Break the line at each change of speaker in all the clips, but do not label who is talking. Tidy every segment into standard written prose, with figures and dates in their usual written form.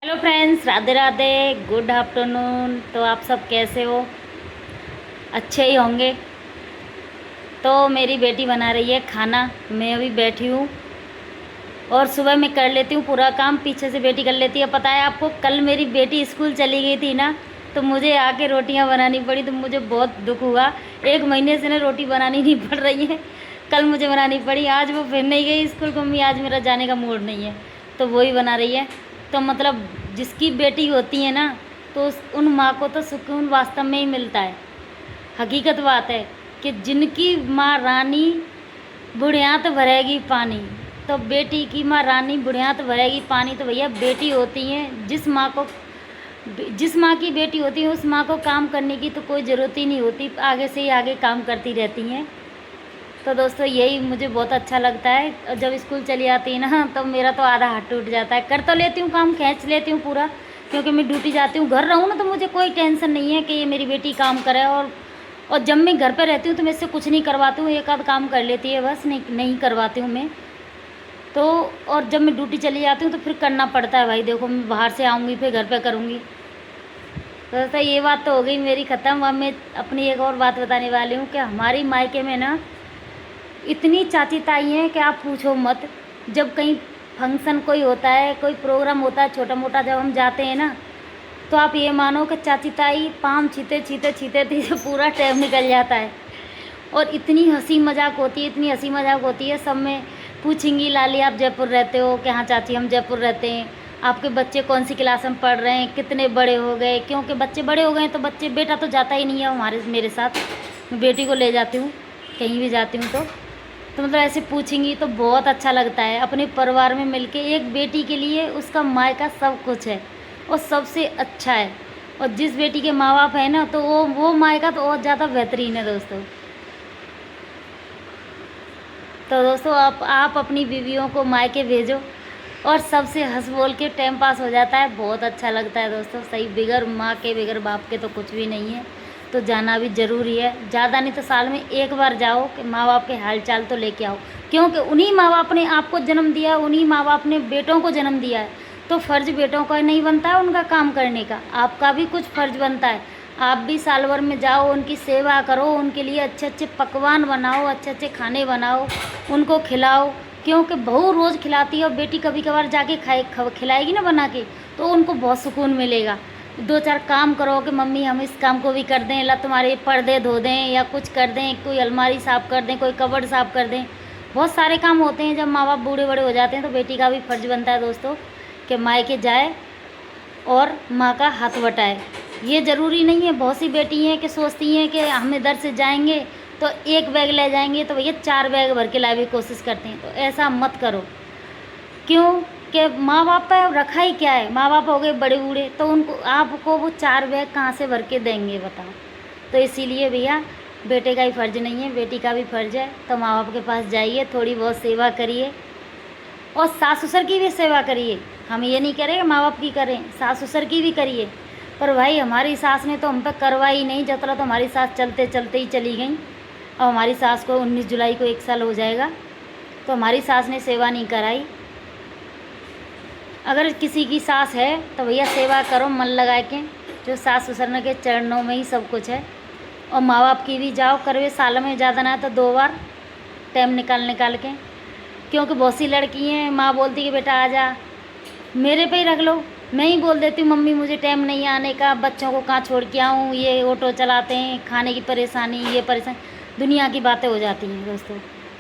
Hello friends, Radhe Radhe, good afternoon. तो आप सब कैसे हो? अच्छे ही होंगे। तो मेरी बेटी बना रही है खाना, मैं अभी बैठी हूँ और सुबह मैं कर लेती हूँ पूरा काम, पीछे से बेटी कर लेती है। पता है आपको, कल मेरी बेटी स्कूल चली गई थी ना, तो मुझे आके रोटियाँ बनानी पड़ी, तो मुझे बहुत दुख हुआ। 1 महीने से ना रोटी बनानी नहीं पड़ रही है, कल मुझे बनानी पड़ी। आज वो फिर नहीं गई स्कूल को, मम्मी आज मेरा जाने का मूड नहीं है, तो वही बना रही है। तो मतलब जिसकी बेटी होती है ना, तो उन माँ को तो सुकून वास्तव में ही मिलता है। हकीकत बात है कि जिनकी माँ रानी बुढ़ियात भरेगी पानी, तो बेटी की माँ रानी बुढ़ियात भरेगी पानी। तो भैया बेटी होती हैं, जिस माँ की बेटी होती है उस माँ को काम करने की तो कोई ज़रूरत ही नहीं होती, आगे से ही आगे काम करती रहती हैं। तो दोस्तों यही मुझे बहुत अच्छा लगता है। और जब स्कूल चली आती है ना, तो मेरा तो आधा हाथ टूट जाता है। कर तो लेती हूँ काम, खींच लेती हूँ पूरा, क्योंकि मैं ड्यूटी जाती हूँ। घर रहूँ ना तो मुझे कोई टेंशन नहीं है कि ये मेरी बेटी काम करे। और जब मैं घर पे रहती हूँ तो मैं इससे कुछ नहीं करवाती हूँ, एक आध काम कर लेती है बस, नहीं करवाती हूँ मैं तो। और जब मैं ड्यूटी चली जाती हूँ तो फिर करना पड़ता है भाई। देखो, मैं बाहर से आऊँगी फिर घर पे करूँगी। तो दोस्तों ये बात तो हो गई मेरी ख़त्म। अब मैं अपनी एक और बात बताने वाली हूँ कि हमारी मायके में ना इतनी चाची ताई हैं कि आप पूछो मत। जब कहीं फंक्शन कोई होता है, कोई प्रोग्राम होता है छोटा मोटा, जब हम जाते हैं ना, तो आप ये मानो कि चाची ताई पाम छीते छीते छीते छीते पूरा टाइम निकल जाता है। और इतनी हंसी मजाक होती है, इतनी हंसी मजाक होती है। सब में पूछेंगी, लाली आप जयपुर रहते हो? कि हाँ चाची हम जयपुर रहते हैं। आपके बच्चे कौन सी क्लास में पढ़ रहे हैं? कितने बड़े हो गए? क्योंकि बच्चे बड़े हो गए हैं तो बेटा तो जाता ही नहीं है मेरे साथ। मैं बेटी को ले जाती हूँ कहीं भी जाती हूँ तो मतलब ऐसे पूछेंगी तो बहुत अच्छा लगता है। अपने परिवार में मिलके एक बेटी के लिए उसका मायका सब कुछ है और सबसे अच्छा है। और जिस बेटी के माँ बाप है ना, तो वो मायका तो और ज़्यादा बेहतरीन है दोस्तों। तो दोस्तों आप अपनी बीवियों को मायके भेजो और सबसे हंस बोल के टाइम पास हो जाता है, बहुत अच्छा लगता है दोस्तों। सही, बिगर माँ के बिगर बाप के तो कुछ भी नहीं है, तो जाना भी ज़रूरी है। ज़्यादा नहीं तो साल में एक बार जाओ कि माँ बाप के हाल चाल तो लेके आओ, क्योंकि उन्हीं माँ बाप ने आपको जन्म दिया, उन्हीं माँ बाप ने बेटों को जन्म दिया है। तो फ़र्ज़ बेटों का नहीं बनता है उनका काम करने का, आपका भी कुछ फ़र्ज़ बनता है। आप भी साल भर में जाओ, उनकी सेवा करो, उनके लिए अच्छे अच्छे पकवान बनाओ, अच्छे अच्छे खाने बनाओ, उनको खिलाओ। क्योंकि बहू रोज़ खिलाती है और बेटी कभी कभार जाके खिलाएगी ना बना के, तो उनको बहुत सुकून मिलेगा। 2-4 काम करो कि मम्मी हम इस काम को भी कर दें, ला तुम्हारे पर्दे धो दें या कुछ कर दें, कोई अलमारी साफ़ कर दें, कोई कबर्ड साफ़ कर दें। बहुत सारे काम होते हैं। जब माँ बाप बूढ़े बड़े हो जाते हैं तो बेटी का भी फ़र्ज़ बनता है दोस्तों कि मायके जाए और माँ का हाथ बटाए। ये ज़रूरी नहीं है, बहुत सी बेटी हैं कि सोचती हैं कि हम इधर से जाएंगे तो 1 बैग ले जाएंगे, तो भैया 4 बैग भर के लाने की कोशिश करते हैं। तो ऐसा मत करो, क्यों कि माँ बाप पर रखा ही क्या है। माँ बाप हो गए बड़े बूढ़े, तो उनको आपको वो 4 बैग कहाँ से भर के देंगे बताओ। तो इसीलिए भैया बेटे का ही फ़र्ज़ नहीं है, बेटी का भी फ़र्ज़ है। तो माँ बाप के पास जाइए, थोड़ी बहुत सेवा करिए और सास ससुर की भी सेवा करिए। हम ये नहीं करें माँ बाप की करें, सास ससुर की भी करिए। पर भाई हमारी सास ने तो हम पे करवाई नहीं, जतरा तो हमारी सास चलते चलते ही चली गई। और हमारी सास को 19 जुलाई को 1 साल हो जाएगा, तो हमारी सास ने सेवा नहीं कराई। अगर किसी की सास है तो भैया सेवा करो मन लगा के, जो सास ससुर के चरणों में ही सब कुछ है। और माँ बाप की भी जाओ करवे, साल में ज़्यादा ना तो 2 बार टाइम निकाल के। क्योंकि बहुत सी लड़की हैं, माँ बोलती कि बेटा आ जा, मेरे पे ही रख लो। मैं ही बोल देती हूँ मम्मी मुझे टाइम नहीं आने का, बच्चों को कहाँ छोड़ के आऊँ, ये ऑटो चलाते हैं, खाने की परेशानी, ये परेशानी, दुनिया की बातें हो जाती हैं दोस्तों।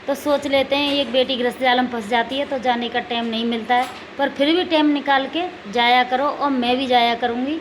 तो सोच लेते हैं एक बेटी गृहस्थ जाल में फंस जाती है तो जाने का टाइम नहीं मिलता है। पर फिर भी टाइम निकाल के जाया करो और मैं भी जाया करूँगी।